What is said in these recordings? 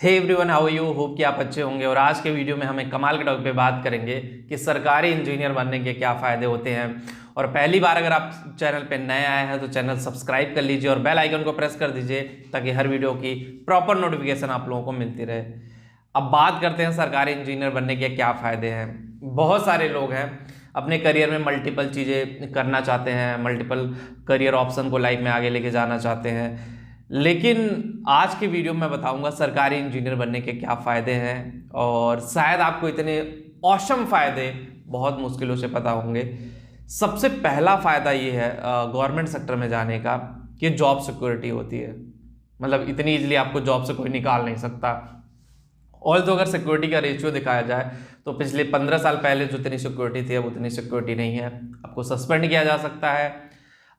Hey everyone, how are you? Hope कि आप अच्छे होंगे। और आज के वीडियो में हम एक कमाल के टॉपिक पे बात करेंगे कि सरकारी इंजीनियर बनने के क्या फ़ायदे होते हैं। और पहली बार अगर आप चैनल पे नए आए हैं तो चैनल सब्सक्राइब कर लीजिए और बेल आइकन को प्रेस कर दीजिए ताकि हर वीडियो की प्रॉपर नोटिफिकेशन आप लोगों को मिलती रहे। अब बात करते हैं सरकारी इंजीनियर बनने के क्या फ़ायदे हैं। बहुत सारे लोग हैं अपने करियर में मल्टीपल चीज़ें करना चाहते हैं, मल्टीपल करियर ऑप्शन को लाइफ में आगे लेके जाना चाहते हैं, लेकिन आज की वीडियो में बताऊंगा सरकारी इंजीनियर बनने के क्या फ़ायदे हैं। और शायद आपको इतने औसम फ़ायदे बहुत मुश्किलों से पता होंगे। सबसे पहला फ़ायदा ये है गवर्नमेंट सेक्टर में जाने का कि जॉब सिक्योरिटी होती है। मतलब इतनी इजीली आपको जॉब से कोई निकाल नहीं सकता। और तो अगर सिक्योरिटी का रेशियो दिखाया जाए तो पिछले 15 साल पहले जो इतनी सिक्योरिटी थी अब उतनी सिक्योरिटी नहीं है। आपको सस्पेंड किया जा सकता है।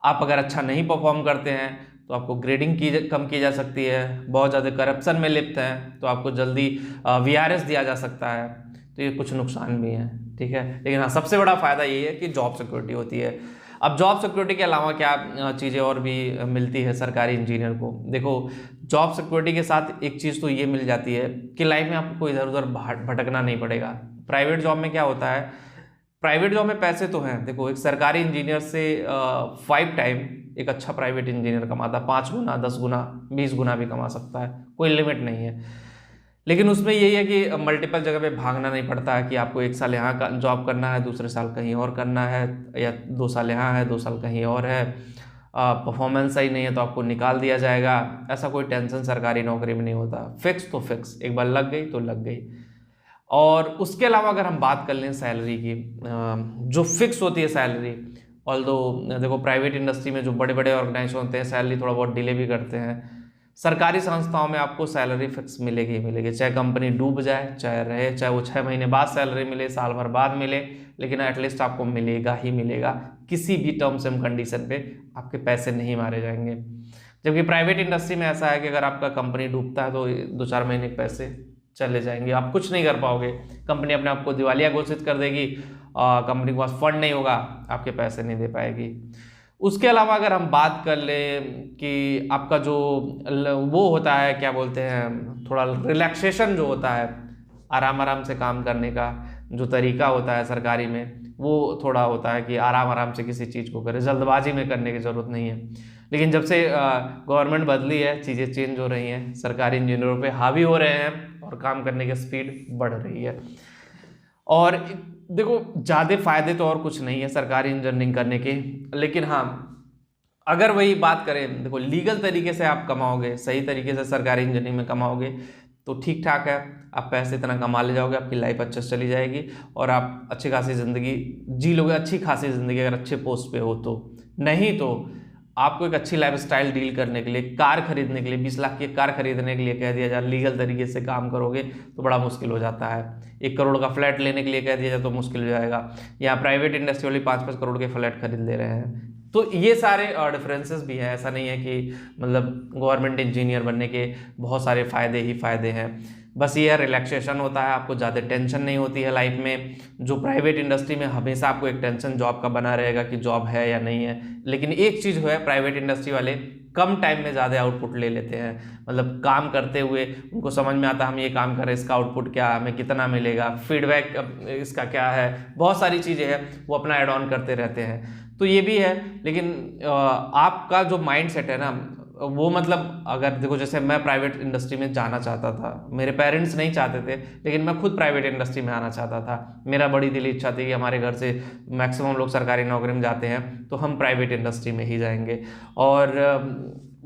आप अगर अच्छा नहीं परफॉर्म करते हैं तो आपको ग्रेडिंग कम की जा सकती है। बहुत ज़्यादा करप्शन में लिप्त हैं तो आपको जल्दी वीआरएस दिया जा सकता है। तो ये कुछ नुकसान भी हैं, ठीक है। लेकिन हाँ, सबसे बड़ा फ़ायदा ये है कि जॉब सिक्योरिटी होती है। अब जॉब सिक्योरिटी के अलावा क्या चीज़ें और भी मिलती है सरकारी इंजीनियर को? देखो, जॉब सिक्योरिटी के साथ एक चीज़ तो ये मिल जाती है कि लाइफ में आपको इधर उधर भटकना नहीं पड़ेगा। प्राइवेट जॉब में क्या होता है, प्राइवेट जॉब में पैसे तो हैं। देखो, एक सरकारी इंजीनियर से 5 टाइम एक अच्छा प्राइवेट इंजीनियर कमाता है। 5 गुना, 10 गुना, 20 गुना भी कमा सकता है, कोई लिमिट नहीं है। लेकिन उसमें यही है कि मल्टीपल जगह पे भागना नहीं पड़ता है कि आपको 1 साल यहाँ जॉब करना है, दूसरे साल कहीं और करना है, या 2 साल यहाँ है, 2 साल कहीं और है। परफॉर्मेंस सही नहीं है तो आपको निकाल दिया जाएगा। ऐसा कोई टेंशन सरकारी नौकरी में नहीं होता। फिक्स तो फिक्स, एक बार लग गई तो लग गई। और उसके अलावा अगर हम बात कर लें सैलरी की, जो फिक्स होती है सैलरी, ऑल्दो देखो प्राइवेट इंडस्ट्री में जो बड़े बड़े ऑर्गेनाइजेशन होते हैं सैलरी थोड़ा बहुत डिले भी करते हैं। सरकारी संस्थाओं में आपको सैलरी फिक्स मिलेगी ही मिलेगी, चाहे कंपनी डूब जाए चाहे रहे, चाहे वो 6 महीने बाद सैलरी मिले, साल भर बाद मिले, लेकिन एटलीस्ट आपको मिलेगा ही मिलेगा। किसी भी टर्म्स एंड कंडीशन पे आपके पैसे नहीं मारे जाएंगे। जबकि प्राइवेट इंडस्ट्री में ऐसा है कि अगर आपका कंपनी डूबता है तो 2-4 महीने के पैसे चले जाएंगे, आप कुछ नहीं कर पाओगे। कंपनी अपने आप को दिवालिया घोषित कर देगी, कंपनी के पास फंड नहीं होगा, आपके पैसे नहीं दे पाएगी। उसके अलावा अगर हम बात कर लें कि आपका जो वो होता है, क्या बोलते हैं, थोड़ा रिलैक्सेशन जो होता है, आराम आराम से काम करने का जो तरीका होता है सरकारी में, वो थोड़ा होता है कि आराम आराम से किसी चीज़ को करें, जल्दबाजी में करने की ज़रूरत नहीं है। लेकिन जब से गवर्नमेंट बदली है, चीज़ें चेंज हो रही हैं, सरकारी इंजीनियरों पे हावी हो रहे हैं और काम करने की स्पीड बढ़ रही है। और देखो, ज़्यादा फायदे तो और कुछ नहीं है सरकारी इंजीनियरिंग करने के, लेकिन हाँ, अगर वही बात करें, देखो लीगल तरीके से आप कमाओगे, सही तरीके से सरकारी इंजीनियरिंग में कमाओगे तो ठीक ठाक है। आप पैसे इतना कमा ले जाओगे, आपकी लाइफ अच्छे से चली जाएगी और आप अच्छी खासी ज़िंदगी जी लोगे, अच्छी खासी ज़िंदगी, अगर अच्छे पोस्ट पे हो तो। नहीं तो आपको एक अच्छी लाइफस्टाइल डील करने के लिए, कार खरीदने के लिए, 20 लाख की कार खरीदने के लिए कह दिया जाए लीगल तरीके से काम करोगे तो बड़ा मुश्किल हो जाता है। 1 करोड़ का फ्लैट लेने के लिए कह दिया जाए तो मुश्किल हो जाएगा। यहाँ प्राइवेट इंडस्ट्री वाली 5-5 करोड़ के फ्लैट खरीद ले रहे हैं। तो ये सारे डिफरेंसेस भी हैं। ऐसा नहीं है कि मतलब गवर्नमेंट इंजीनियर बनने के बहुत सारे फ़ायदे ही फ़ायदे हैं। बस ये है, रिलैक्सेशन होता है, आपको ज़्यादा टेंशन नहीं होती है लाइफ में। जो प्राइवेट इंडस्ट्री में हमेशा आपको एक टेंशन जॉब का बना रहेगा कि जॉब है या नहीं है। लेकिन एक चीज़ है, प्राइवेट इंडस्ट्री वाले कम टाइम में ज़्यादा आउटपुट ले लेते हैं। मतलब काम करते हुए उनको समझ में आता है हम ये काम करें, इसका आउटपुट क्या है, हमें कितना मिलेगा, फीडबैक इसका क्या है, बहुत सारी चीज़ें हैं, वो अपना ऐड ऑन करते रहते हैं। तो ये भी है। लेकिन आपका जो माइंड सेट है ना, वो मतलब अगर देखो, जैसे मैं प्राइवेट इंडस्ट्री में जाना चाहता था, मेरे पेरेंट्स नहीं चाहते थे, लेकिन मैं खुद प्राइवेट इंडस्ट्री में आना चाहता था। मेरा बड़ी दिली इच्छा थी कि हमारे घर से मैक्सिमम लोग सरकारी नौकरी में जाते हैं तो हम प्राइवेट इंडस्ट्री में ही जाएंगे। और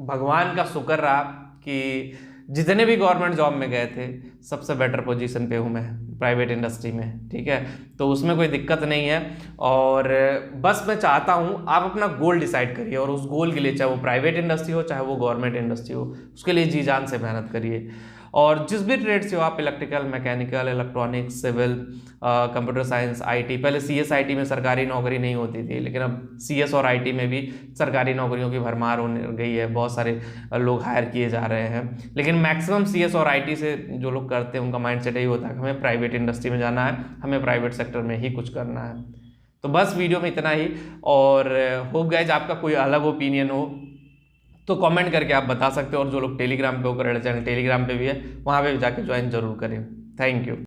भगवान का शुक्र रहा कि जितने भी गवर्नमेंट जॉब में गए थे सबसे बेटर पोजीशन पे हूँ मैं प्राइवेट इंडस्ट्री में, ठीक है। तो उसमें कोई दिक्कत नहीं है। और बस मैं चाहता हूँ आप अपना गोल डिसाइड करिए और उस गोल के लिए, चाहे वो प्राइवेट इंडस्ट्री हो चाहे वो गवर्नमेंट इंडस्ट्री हो, उसके लिए जी जान से मेहनत करिए। और जिस भी ट्रेड से हो आप, electrical, mechanical, electronics, civil, computer science, IT, पहले सीएस आईटी में सरकारी नौकरी नहीं होती थी, लेकिन अब सीएस और आईटी में भी सरकारी नौकरियों की भरमार होने गई है। बहुत सारे लोग हायर किए जा रहे हैं। लेकिन मैक्सिमम सीएस और आईटी से जो लोग करते हैं उनका माइंडसेट यही होता है कि हमें प्राइवेट इंडस्ट्री में जाना है, हमें प्राइवेट सेक्टर में ही कुछ करना है। तो बस वीडियो में इतना ही। और होप गाइज आपका कोई अलग ओपिनियन हो तो कमेंट करके आप बता सकते हो। और जो लोग टेलीग्राम पे हो, करेक्ट चैनल टेलीग्राम पे भी है, वहाँ पे भी जाके ज्वाइन जरूर करें। Thank you.